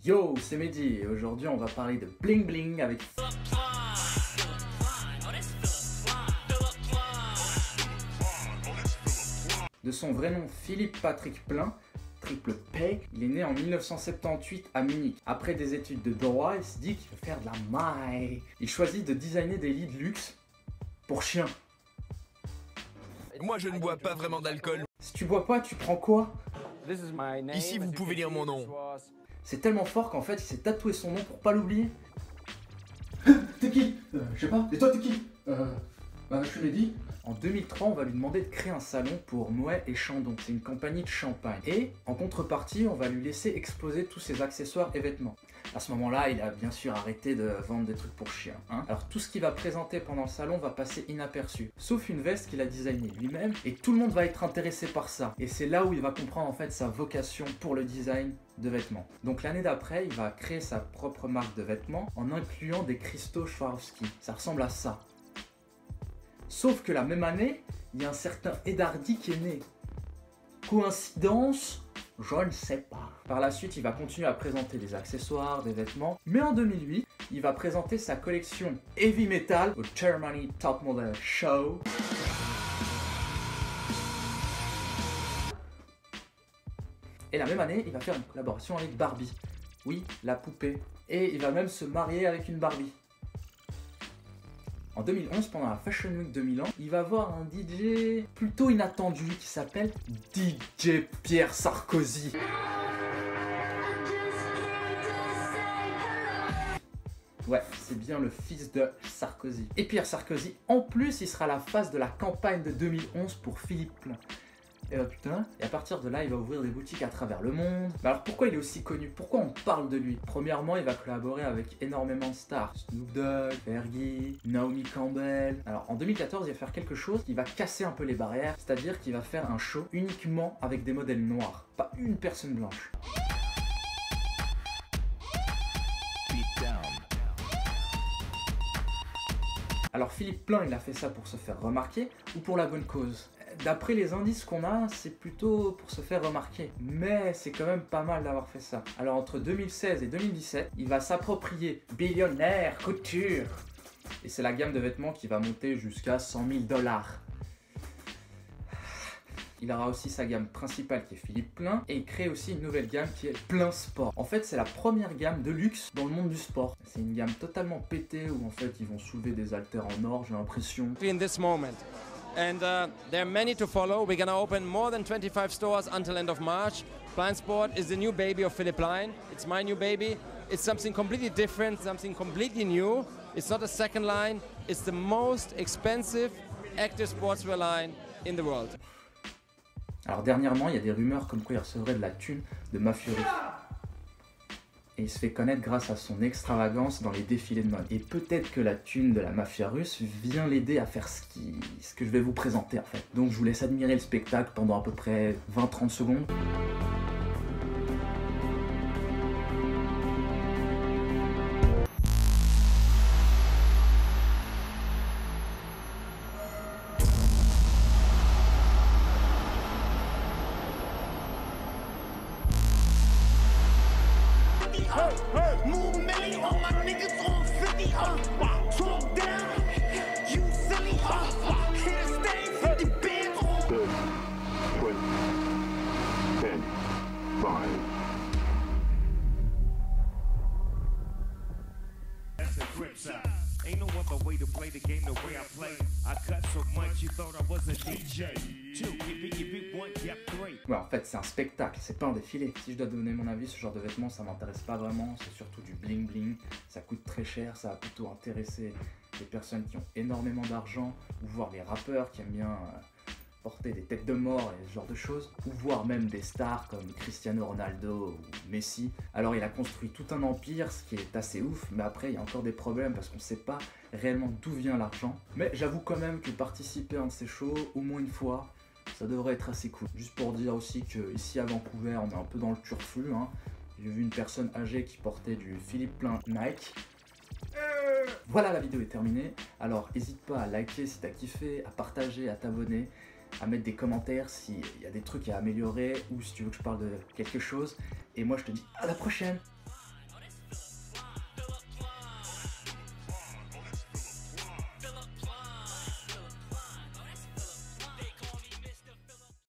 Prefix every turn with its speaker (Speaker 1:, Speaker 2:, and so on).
Speaker 1: Yo, c'est Mehdi et aujourd'hui on va parler de bling bling avec de son vrai nom Philippe Patrick Plein, triple P. Il est né en 1978 à Munich. Après des études de droit, il se dit qu'il veut faire de la maille. Il choisit de designer des lits de luxe pour chiens.
Speaker 2: Moi je ne bois pas vraiment d'alcool.
Speaker 1: Si tu bois pas, tu prends quoi?
Speaker 2: Ici vous pouvez lire mon nom.
Speaker 1: C'est tellement fort qu'en fait il s'est tatoué son nom pour pas l'oublier. T'es qui? Je sais pas. Et toi t'es qui? Je suis Mehdi. En 2003, on va lui demander de créer un salon pour Moët et Chandon. C'est une compagnie de champagne. Et en contrepartie, on va lui laisser exposer tous ses accessoires et vêtements. À ce moment-là, il a bien sûr arrêté de vendre des trucs pour chiens. Alors tout ce qu'il va présenter pendant le salon va passer inaperçu. Sauf une veste qu'il a designée lui-même. Et tout le monde va être intéressé par ça. Et c'est là où il va comprendre en fait sa vocation pour le design de vêtements. Donc l'année d'après, il va créer sa propre marque de vêtements en incluant des cristaux Swarovski. Ça ressemble à ça. Sauf que la même année, il y a un certain Ed Hardy qui est né. Coïncidence? Je ne sais pas. Par la suite, il va continuer à présenter des accessoires, des vêtements. Mais en 2008, il va présenter sa collection Heavy Metal au Germany Top Model Show. Et la même année, il va faire une collaboration avec Barbie. Oui, la poupée. Et il va même se marier avec une Barbie. En 2011, pendant la Fashion Week de Milan, il va voir un DJ plutôt inattendu qui s'appelle DJ Pierre Sarkozy. Ouais, c'est bien le fils de Sarkozy. Et Pierre Sarkozy, en plus, il sera la face de la campagne de 2011 pour Philippe Plein. Et putain, et à partir de là, il va ouvrir des boutiques à travers le monde. Mais alors pourquoi il est aussi connu? Pourquoi on parle de lui? Premièrement, il va collaborer avec énormément de stars. Snoop Dogg, Fergie, Naomi Campbell. Alors en 2014, il va faire quelque chose qui va casser un peu les barrières. C'est-à-dire qu'il va faire un show uniquement avec des modèles noirs. Pas une personne blanche. Alors Philippe Plein, il a fait ça pour se faire remarquer ou pour la bonne cause? D'après les indices qu'on a, c'est plutôt pour se faire remarquer. Mais c'est quand même pas mal d'avoir fait ça. Alors entre 2016 et 2017, il va s'approprier Billionaire Couture. Et c'est la gamme de vêtements qui va monter jusqu'à 100 000 $. Il aura aussi sa gamme principale qui est Philippe Plein et il crée aussi une nouvelle gamme qui est Plein Sport. En fait, c'est la première gamme de luxe dans le monde du sport. C'est une gamme totalement pétée où en fait ils vont soulever des haltères en or, j'ai l'impression.
Speaker 3: In this moment. And there are many to follow. We're gonna open more than 25 stores until end of March. Plein Sport is the new baby of Philippe Plein. It's my new baby. It's something completely different, something completely new. It's not a second line. It's the most expensive active sportswear line in the world.
Speaker 1: Alors dernièrement, il y a des rumeurs comme quoi il recevrait de la thune de mafieux russes. Et il se fait connaître grâce à son extravagance dans les défilés de mode. Et peut-être que la thune de la mafia russe vient l'aider à faire ce que je vais vous présenter en fait. Donc je vous laisse admirer le spectacle pendant à peu près 20-30 secondes.
Speaker 4: Ain't no other way to play the game the way I play. I cut so much you thought I was a DJ.
Speaker 1: Ouais, en fait, c'est un spectacle, c'est pas un défilé. Si je dois donner mon avis, ce genre de vêtements, ça m'intéresse pas vraiment. C'est surtout du bling bling. Ça coûte très cher, ça va plutôt intéresser les personnes qui ont énormément d'argent, ou voir les rappeurs qui aiment bien porter des têtes de mort et ce genre de choses, ou voir même des stars comme Cristiano Ronaldo ou Messi. Alors il a construit tout un empire, ce qui est assez ouf, mais après il y a encore des problèmes parce qu'on sait pas réellement d'où vient l'argent. Mais j'avoue quand même que participer à un de ces shows, au moins une fois, ça devrait être assez cool. Juste pour dire aussi qu'ici à Vancouver, on est un peu dans le turfu. J'ai vu une personne âgée qui portait du Philippe Plein Nike. Voilà, la vidéo est terminée. Alors n'hésite pas à liker si t'as kiffé, à partager, à t'abonner, à mettre des commentaires s'il y a des trucs à améliorer ou si tu veux que je parle de quelque chose. Et moi je te dis à la prochaine.